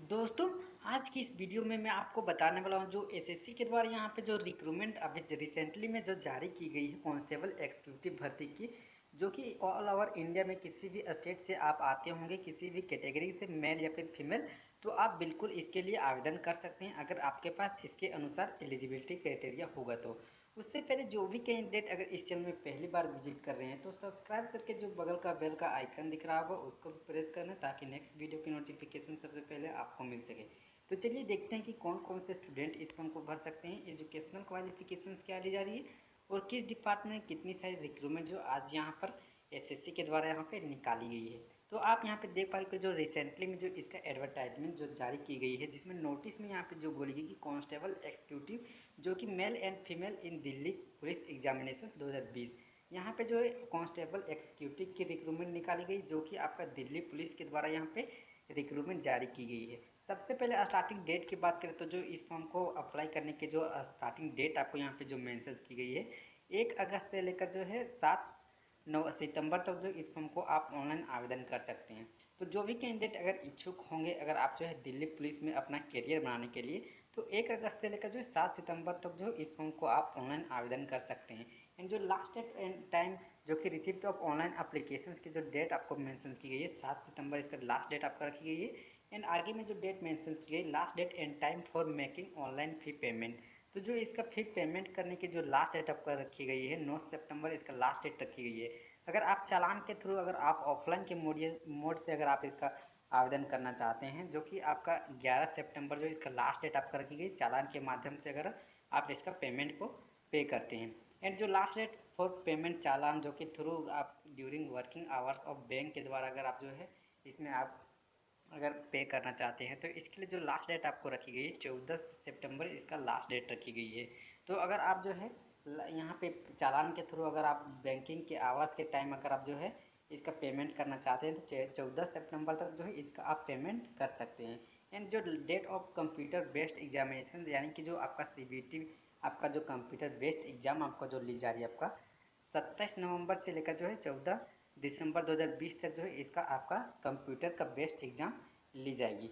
दोस्तों, आज की इस वीडियो में मैं आपको बताने वाला हूँ जो एसएससी के द्वारा यहाँ पे जो रिक्रूटमेंट अभी रिसेंटली में जो जारी की गई है कांस्टेबल एग्जीक्यूटिव भर्ती की, जो कि ऑल ओवर इंडिया में किसी भी स्टेट से आप आते होंगे, किसी भी कैटेगरी से मेल या फिर फीमेल, तो आप बिल्कुल इसके लिए आवेदन कर सकते हैं अगर आपके पास इसके अनुसार एलिजिबिलिटी क्राइटेरिया होगा तो। उससे पहले जो भी कैंडिडेट अगर इस चैनल में पहली बार विजिट कर रहे हैं तो सब्सक्राइब करके जो बगल का बेल का आइकन दिख रहा होगा उसको भी प्रेस करना, ताकि नेक्स्ट वीडियो की नोटिफिकेशन सबसे पहले आपको मिल सके। तो चलिए देखते हैं कि कौन कौन से स्टूडेंट इस फॉर्म को भर सकते हैं, एजुकेशनल क्वालिफिकेशंस क्या ली जा रही है और किस डिपार्टमेंट कितनी सारी रिक्रूटमेंट जो आज यहाँ पर एसएससी के द्वारा यहाँ पे निकाली गई है। तो आप यहाँ पे देख पा रहे हो जो रिसेंटली में जो इसका एडवर्टाइजमेंट जो जारी की गई है, जिसमें नोटिस में यहाँ पे जो बोली गई कि कांस्टेबल एग्जीक्यूटिव जो कि male and female in Delhi police examination 2020, यहाँ पे जो है कांस्टेबल एग्जीक्यूटिव की रिक्रूटमेंट निकाली गई, जो कि आपका दिल्ली पुलिस के द्वारा यहाँ पे रिक्रूटमेंट जारी की गई है। सबसे पहले स्टार्टिंग डेट की बात करें तो जो इस फॉर्म को अप्लाई करने के जो स्टार्टिंग डेट आपको यहाँ पे जो मेंशन की गई है, 1 अगस्त से लेकर जो है 7 सितंबर तक जो इस फॉर्म को आप ऑनलाइन आवेदन कर सकते हैं। तो जो भी कैंडिडेट अगर इच्छुक होंगे, अगर आप जो है दिल्ली पुलिस में अपना करियर बनाने के लिए, तो 1 अगस्त से लेकर जो 7 सितंबर तक जो इस फॉर्म को आप ऑनलाइन आवेदन कर सकते हैं। एंड जो लास्ट डेट एंड टाइम जो कि रिसिप्ट ऑफ ऑनलाइन अप्लीकेशन की जो डेट आपको मेंशन की गई है, 7 सितंबर इसका लास्ट डेट आपका रखी गई है। एंड आगे में जो डेट मेंशन की गई, last date and time for making online fee payment, तो जो इसका फी पेमेंट करने की जो लास्ट डेट आपका रखी गई है 9 सितंबर इसका लास्ट डेट रखी गई है। अगर आप चालान के थ्रू, अगर आप ऑफलाइन के मोड से अगर आप इसका आवेदन करना चाहते हैं, जो कि आपका 11 सितंबर जो इसका लास्ट डेट आपका रखी गई, चालान के माध्यम से अगर आप इसका पेमेंट को पे करते हैं। एंड जो लास्ट डेट फॉर पेमेंट चालान जो कि थ्रू आप during working hours of bank के द्वारा अगर आप जो है इसमें आप अगर पे करना चाहते हैं, तो इसके लिए जो लास्ट डेट आपको रखी गई है 14 सितंबर इसका लास्ट डेट रखी गई है। तो अगर आप जो है यहाँ पे चालान के थ्रू अगर आप बैंकिंग के आवर्स के टाइम अगर आप जो है इसका पेमेंट करना चाहते हैं, तो 14 सितंबर तक जो है इसका आप पेमेंट कर सकते हैं। एंड जो date of computer based examination, यानी कि जो आपका सीबीटी, आपका जो कंप्यूटर बेस्ड एग्जाम आपका जो ली जा रही है, आपका 27 नवंबर से लेकर जो है 14 दिसंबर 2020 तक जो है इसका आपका कंप्यूटर का बेस्ड एग्ज़ाम ली जाएगी।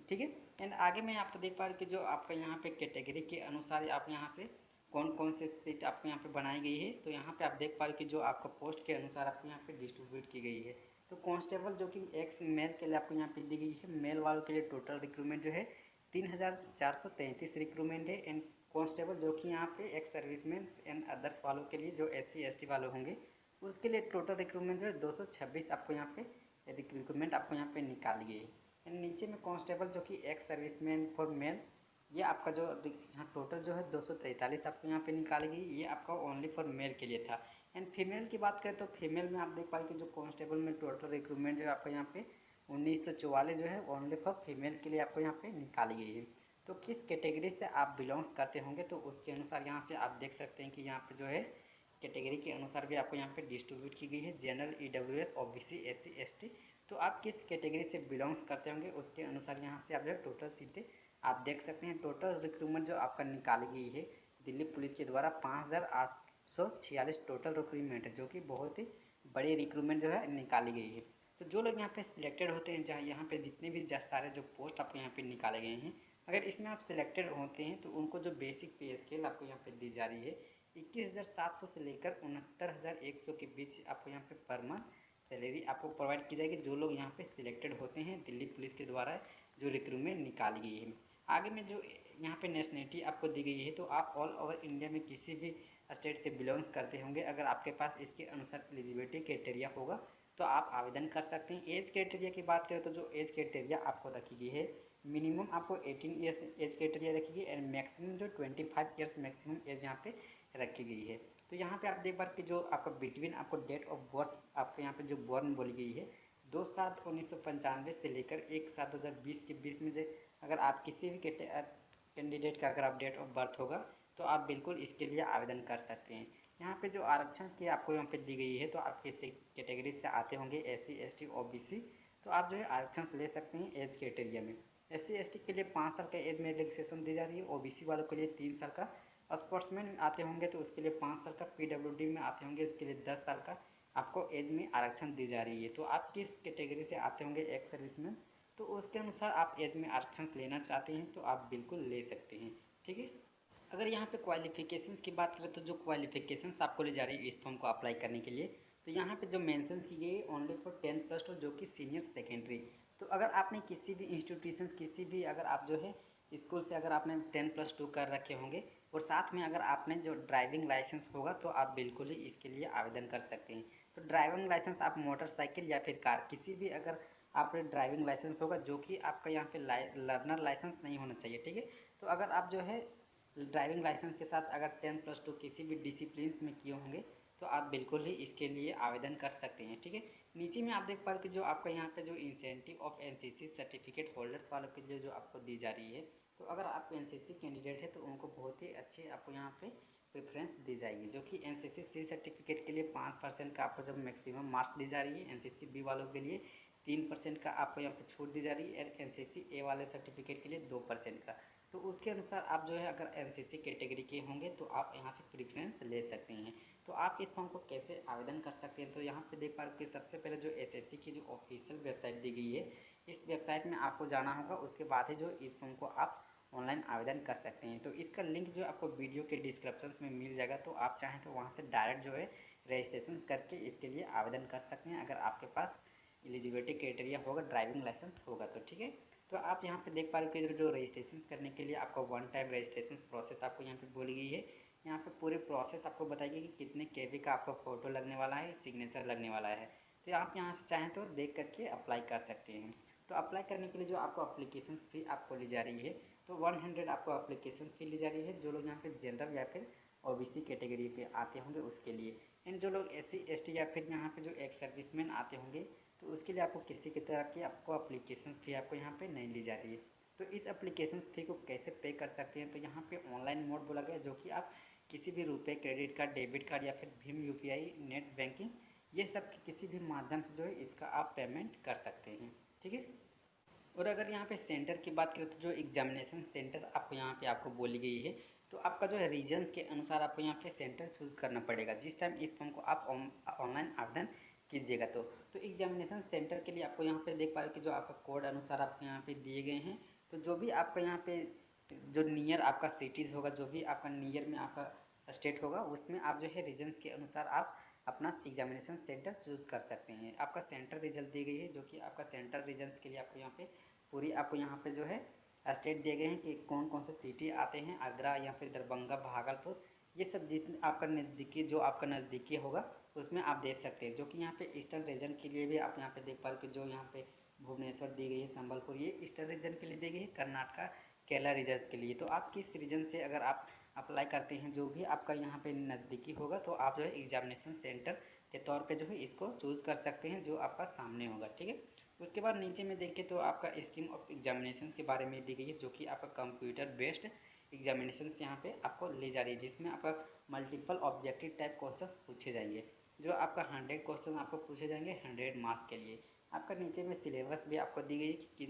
ठीक है। एंड आगे मैं आपको देख पा रही हूँ कि जो आपका यहाँ पे कैटेगरी के अनुसार आप यहाँ पे कौन कौन से सीट आपको यहाँ पे बनाई गई है, तो यहाँ पे आप देख पा रहे हो कि जो आपका पोस्ट के अनुसार आपको यहाँ पे डिस्ट्रीब्यूट की गई है। तो कांस्टेबल जो कि एक्स मेल के लिए आपको यहाँ पे दी गई है, मेल वालों के लिए टोटल रिक्रूटमेंट जो है 3433 रिक्रूटमेंट है। एंड कांस्टेबल जो कि यहाँ पे एक्स सर्विसमैन एंड अदर्स वालों के लिए, जो SC ST वाले होंगे, उसके लिए टोटल रिक्रूटमेंट जो है 226 आपको यहाँ पे रिक्रूटमेंट आपको यहाँ पे निकाली गई है। एंड नीचे में कांस्टेबल जो कि एक्स सर्विसमैन फॉर मेल, ये आपका जो यहाँ टोटल जो है 243 आपको यहाँ पे निकाली गई, ये आपका ओनली फॉर मेल के लिए था। एंड फीमेल की बात करें तो फीमेल में आप देख पाए कि जो कांस्टेबल में टोटल रिक्रूटमेंट जो है आपका यहाँ पे 1944 जो है ओनली फॉर फीमेल के लिए आपको यहाँ पे निकाली गई है। तो किस कैटेगरी से आप बिलोंग्स करते होंगे, तो उसके अनुसार यहाँ से आप देख सकते हैं कि यहाँ पे जो है कैटेगरी के अनुसार भी आपको यहाँ पे डिस्ट्रीब्यूट की गई है, general, EWS, OBC, SC ST। तो आप किस कैटेगरी से बिलोंग्स करते होंगे उसके अनुसार यहाँ से आप जो है टोटल सीटें आप देख सकते हैं। टोटल रिक्रूटमेंट जो आपका निकाली गई है दिल्ली पुलिस के द्वारा 5846 टोटल रिक्रूटमेंट है, जो कि बहुत ही बड़ी रिक्रूटमेंट जो है निकाली गई है। तो जो लोग यहाँ पे सिलेक्टेड होते हैं, जहाँ यहाँ पे जितने भी सारे जो पोस्ट आपको यहाँ पे निकाले गए हैं, अगर इसमें आप सिलेक्टेड होते हैं तो उनको जो बेसिक पे स्केल आपको यहाँ पे दी जा रही है 21,700 से लेकर 69,100 के बीच आपको यहाँ पे पर मंथ सैलरी आपको प्रोवाइड की जाएगी, जो लोग यहाँ पे सिलेक्टेड होते हैं दिल्ली पुलिस के द्वारा जो रिक्रूटमेंट निकाली गई है। आगे में जो यहाँ पे नेशनलिटी आपको दी गई है, तो आप ऑल ओवर इंडिया में किसी भी स्टेट से बिलोंग्स करते होंगे, अगर आपके पास इसके अनुसार एलिजिबिलिटी क्राइटेरिया होगा तो आप आवेदन कर सकते हैं। एज क्राइटेरिया की बात करें तो जो एज क्राइटेरिया आपको रखी गई है, मिनिमम आपको 18 ईयर्स एज क्राइटेरिया रखी गई एंड मैक्सिमम जो 25 ईयर्स मैक्सिमम एज यहाँ पे रखी गई है। तो यहाँ पे आप देख पा कि जो आपका बिटवीन आपको डेट ऑफ बर्थ आपको यहाँ पे जो बॉर्न बोली गई है 2/7/1995 से लेकर 1/7/2020 के बीच में जो अगर आप किसी भी कैंडिडेट का अगर आप डेट ऑफ बर्थ होगा तो आप बिल्कुल इसके लिए आवेदन कर सकते हैं। यहाँ पे जो आरक्षण की आपको यहाँ पे दी गई है, तो आप किसी कैटेगरी से आते होंगे SC ST OBC, तो आप जो है आरक्षण ले सकते हैं एज क्राइटेरिया में। SC ST के लिए 5 साल का एज में रिलैक्सेशन दी जा रही है, OBC वालों के लिए 3 साल का, स्पोर्ट्समैन आते होंगे तो उसके लिए 5 साल का, PWD में आते होंगे उसके लिए 10 साल का आपको एज में आरक्षण दी जा रही है। तो आप किस कैटेगरी से आते होंगे एक्स सर्विसमैन, तो उसके अनुसार आप एज में आरक्षण लेना चाहते हैं तो आप बिल्कुल ले सकते हैं। ठीक है, अगर यहाँ पे क्वालिफिकेशंस की बात करें तो जो क्वालिफिकेशंस आपको ले जा रही है इस फॉर्म को अप्लाई करने के लिए, तो यहाँ पे जो मेंशन की गई ओनली फॉर 10+2 जो कि सीनियर सेकेंडरी। तो अगर आपने किसी भी इंस्टीट्यूशंस किसी भी अगर आप जो है स्कूल से अगर आपने 10+2 कर रखे होंगे और साथ में अगर आपने जो ड्राइविंग लाइसेंस होगा तो आप बिल्कुल ही इसके लिए आवेदन कर सकते हैं। तो ड्राइविंग लाइसेंस आप मोटरसाइकिल या फिर कार किसी भी अगर आप ड्राइविंग लाइसेंस होगा जो कि आपका यहाँ पे लर्नर लाइसेंस नहीं होना चाहिए। ठीक है, तो अगर आप जो है ड्राइविंग लाइसेंस के साथ अगर 10+2 किसी भी डिसिप्लिन्स में किए होंगे तो आप बिल्कुल ही इसके लिए आवेदन कर सकते हैं। ठीक है, नीचे में आप देख पा रहे कि जो आपका यहाँ पे जो incentive of NCC certificate holders वालों के लिए जो आपको दी जा रही है, तो अगर आप एनसीसी कैंडिडेट है तो उनको बहुत ही अच्छे आपको यहाँ पे प्रेफरेंस दी जाएगी, जो कि एनसीसी सी सर्टिफिकेट के लिए 5% का आपको जब मैक्सिमम मार्क्स दी जा रही है, एनसीसी बी वालों के लिए 3% का आपको यहाँ पे छूट दी जा रही है और एनसीसी ए वाले सर्टिफिकेट के लिए 2% का। तो उसके अनुसार आप जो है अगर एनसीसी कैटेगरी के होंगे तो आप यहाँ से प्रेफरेंस ले सकते हैं। तो आप इस फॉर्म को कैसे आवेदन कर सकते हैं, तो यहाँ पे देख पा रहे हो कि सबसे पहले जो एसएससी की जो ऑफिशियल वेबसाइट दी गई है इस वेबसाइट में आपको जाना होगा, उसके बाद ही जो इस फॉर्म को आप ऑनलाइन आवेदन कर सकते हैं। तो इसका लिंक जो आपको वीडियो के डिस्क्रिप्शन में मिल जाएगा, तो आप चाहें तो वहाँ से डायरेक्ट जो है रजिस्ट्रेशन करके इसके लिए आवेदन कर सकते हैं अगर आपके पास एलिजिबिलिटी क्राइटेरिया होगा, ड्राइविंग लाइसेंस होगा तो। ठीक है, तो आप यहाँ पे देख पा रहे हो कि जो रजिस्ट्रेशन करने के लिए आपको वन टाइम रजिस्ट्रेशन प्रोसेस आपको यहाँ पे बोली गई है। यहाँ पे पूरी प्रोसेस आपको बताइए कि कितने केबी का आपका फ़ोटो लगने वाला है, सिग्नेचर लगने वाला है। तो आप यहाँ से चाहें तो देख करके अप्लाई कर सकते हैं। तो अप्लाई करने के लिए जो आपको अप्लीकेशन फ़ी आपको ली जा रही है, तो 100 आपको अप्लीकेशन फ़ी ली जा रही है जो लोग यहाँ पे जनरल या फिर ओबीसी कैटेगरी पे आते होंगे उसके लिए। एंड जो लोग एससी एसटी या फिर यहाँ पे जो एक्स सर्विसमैन आते होंगे तो उसके लिए आपको किसी की तरह की आपको अप्लीकेशन फ़ी आपको यहाँ पे नहीं ली जा रही है। तो इस अप्लीकेशन फ़ी को कैसे पे कर सकते हैं, तो यहाँ पे ऑनलाइन मोड बोला गया जो कि आप किसी भी रुपए क्रेडिट कार्ड, डेबिट कार्ड या फिर भीम यूपीआई, नेट बैंकिंग ये सब किसी भी माध्यम से जो है इसका आप पेमेंट कर सकते हैं। ठीक है, और अगर यहाँ पे सेंटर की बात करें तो जो एग्जामिनेशन सेंटर आपको यहाँ पे आपको बोली गई है, तो आपका जो है रीजन्स के अनुसार आपको यहाँ पे सेंटर चूज़ करना पड़ेगा जिस टाइम इस फॉर्म को आप ऑनलाइन आवेदन कीजिएगा। तो एग्जामिनेशन सेंटर के लिए आपको यहाँ पे देख पा रहे हो कि जो आपका कोड अनुसार आपको यहाँ पे दिए गए हैं, तो जो भी आपका यहाँ पे जो नियर आपका सिटीज़ होगा, जो भी आपका नियर में आपका स्टेट होगा उसमें आप जो है रीजन्स के अनुसार आप अपना एग्जामिनेशन सेंटर चूज़ कर सकते हैं। आपका सेंटर रिजल्ट दी गई है जो कि आपका सेंटर रीजन्स के लिए आपको यहाँ पे पूरी आपको यहाँ पे जो है स्टेट दिए गए हैं कि कौन कौन से सिटी आते हैं, आगरा या फिर दरभंगा, भागलपुर, ये सब जितने आपका नज़दीकी जो आपका नज़दीकी होगा उसमें आप देख सकते हैं। जो कि यहाँ पे ईस्टर्न रीजन के लिए भी आप यहाँ पे देख पा रहे हो कि जो यहाँ पे भुवनेश्वर दी गई है, संबलपुर, ये ईस्टर्न रीजन के लिए दी गई है, कर्नाटका केरला रीजन के लिए। तो आप किस रीजन से अगर आप अप्लाई करते हैं जो भी आपका यहाँ पे नज़दीकी होगा तो आप जो है एग्जामिनेशन सेंटर के तौर पे जो है इसको चूज़ कर सकते हैं जो आपका सामने होगा। ठीक है, उसके बाद नीचे में देखें तो आपका स्कीम ऑफ एग्जामिनेशन के बारे में दी गई है जो कि आपका कंप्यूटर बेस्ड एग्जामिनेशन यहाँ पे आपको ले जा रही है, जिसमें आपका मल्टीपल ऑब्जेक्टिव टाइप क्वेश्चन पूछे जाएंगे। जो आपका 100 क्वेश्चन आपको पूछे जाएंगे 100 मार्क्स के लिए। आपका नीचे में सिलेबस भी आपको दी गई है कि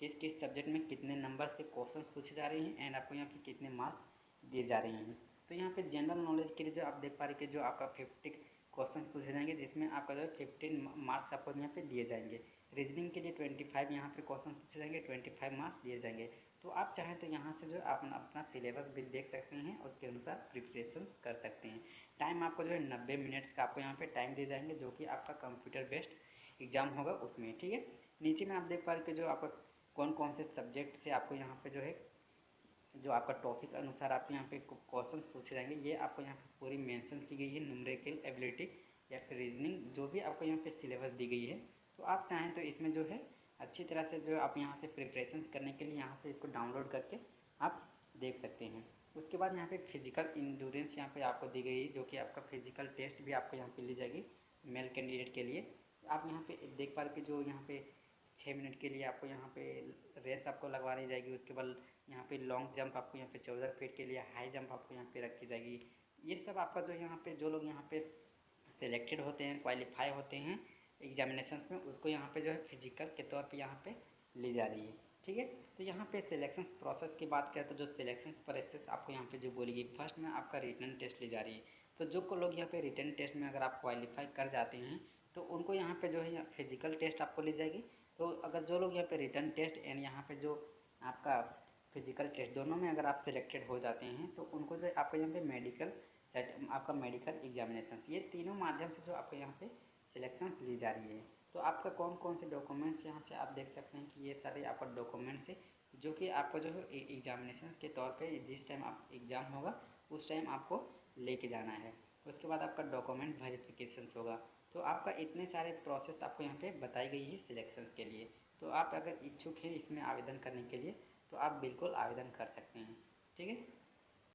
किस किस सब्जेक्ट में कितने नंबर्स के क्वेश्चंस पूछे जा रहे हैं एंड आपको यहाँ पे कितने मार्क्स दिए जा रहे हैं। तो यहाँ पे जनरल नॉलेज के लिए जो आप देख पा रहे हैं कि जो आपका 50 क्वेश्चन पूछे जाएंगे जिसमें आपका जो है 15 मार्क्स आपको यहाँ पे दिए जाएंगे। रीजनिंग के लिए 25 यहाँ पे क्वेश्चन पूछे जाएंगे, 25 मार्क्स दिए जाएंगे। तो आप चाहें तो यहाँ से जो आप अपना सिलेबस भी देख सकते हैं, उसके अनुसार प्रिपरेशन कर सकते हैं। टाइम आपको जो है 90 मिनट्स का आपको यहाँ पे टाइम दिए जाएंगे जो कि आपका कंप्यूटर बेस्ड एग्जाम होगा उसमें। ठीक है, नीचे में आप देख पा रहे कि जो आपका कौन कौन से सब्जेक्ट से आपको यहाँ पे जो है जो आपका टॉपिक अनुसार आपको यहाँ पे क्वेश्चन पूछे जाएंगे, ये आपको यहाँ पे पूरी मेंशन की गई है। न्यूमेरिकल एबिलिटी या फिर रीजनिंग जो भी आपको यहाँ पे सिलेबस दी गई है, तो आप चाहें तो इसमें जो है अच्छी तरह से जो आप यहाँ से प्रिपरेशन करने के लिए यहाँ से इसको डाउनलोड करके आप देख सकते हैं। उसके बाद यहाँ पे फिजिकल इंड्योरेंस यहाँ पे आपको दी गई है जो कि आपका फिजिकल टेस्ट भी आपको यहाँ पे ली जाएगी मेल कैंडिडेट के लिए। आप यहाँ पे देख पा रहे कि जो यहाँ पे 6 मिनट के लिए आपको यहाँ पे रेस आपको लगवानी जाएगी। उसके बाद यहाँ पे लॉन्ग जंप आपको यहाँ पे 14 फीट के लिए, हाई जंप आपको यहाँ पे रखी जाएगी। ये सब आपका जो यहाँ पे जो लोग यहाँ पे सिलेक्टेड होते हैं, क्वालिफाई होते हैं एग्जामिनेशंस में, उसको यहाँ पे जो है फिजिकल के तौर पे यहाँ पे ली जा रही है। ठीक है, तो यहाँ पे सिलेक्शन प्रोसेस की बात करें तो जो सिलेक्शन प्रोसेस आपको यहाँ पे जो बोली गई, फर्स्ट में आपका रिटन टेस्ट ली जा रही है। तो जो को लोग यहाँ पे रिटन टेस्ट में अगर आप क्वालिफाई कर जाते हैं तो उनको यहाँ पे जो है फिजिकल टेस्ट आपको ली जाएगी। तो अगर जो लोग यहाँ पे रिटन टेस्ट एंड यहाँ पे जो आपका फिजिकल टेस्ट दोनों में अगर आप सिलेक्टेड हो जाते हैं तो उनको जो आपका यहाँ पे मेडिकल आपका मेडिकल एग्जामिनेशन ये तीनों माध्यम से जो आपको यहाँ पे सिलेक्शन ली जा रही है। तो आपका कौन कौन से डॉक्यूमेंट्स यहाँ से आप देख सकते हैं कि ये सारे आपका डॉक्यूमेंट्स है जो कि आपको जो है एग्जामिनेशन के तौर पे जिस टाइम आप एग्ज़ाम होगा उस टाइम आपको लेके जाना है। उसके बाद आपका डॉक्यूमेंट वेरिफिकेशन होगा। तो आपका इतने सारे प्रोसेस आपको यहाँ पे बताई गई है सिलेक्शंस के लिए। तो आप अगर इच्छुक हैं इसमें आवेदन करने के लिए तो आप बिल्कुल आवेदन कर सकते हैं। ठीक है।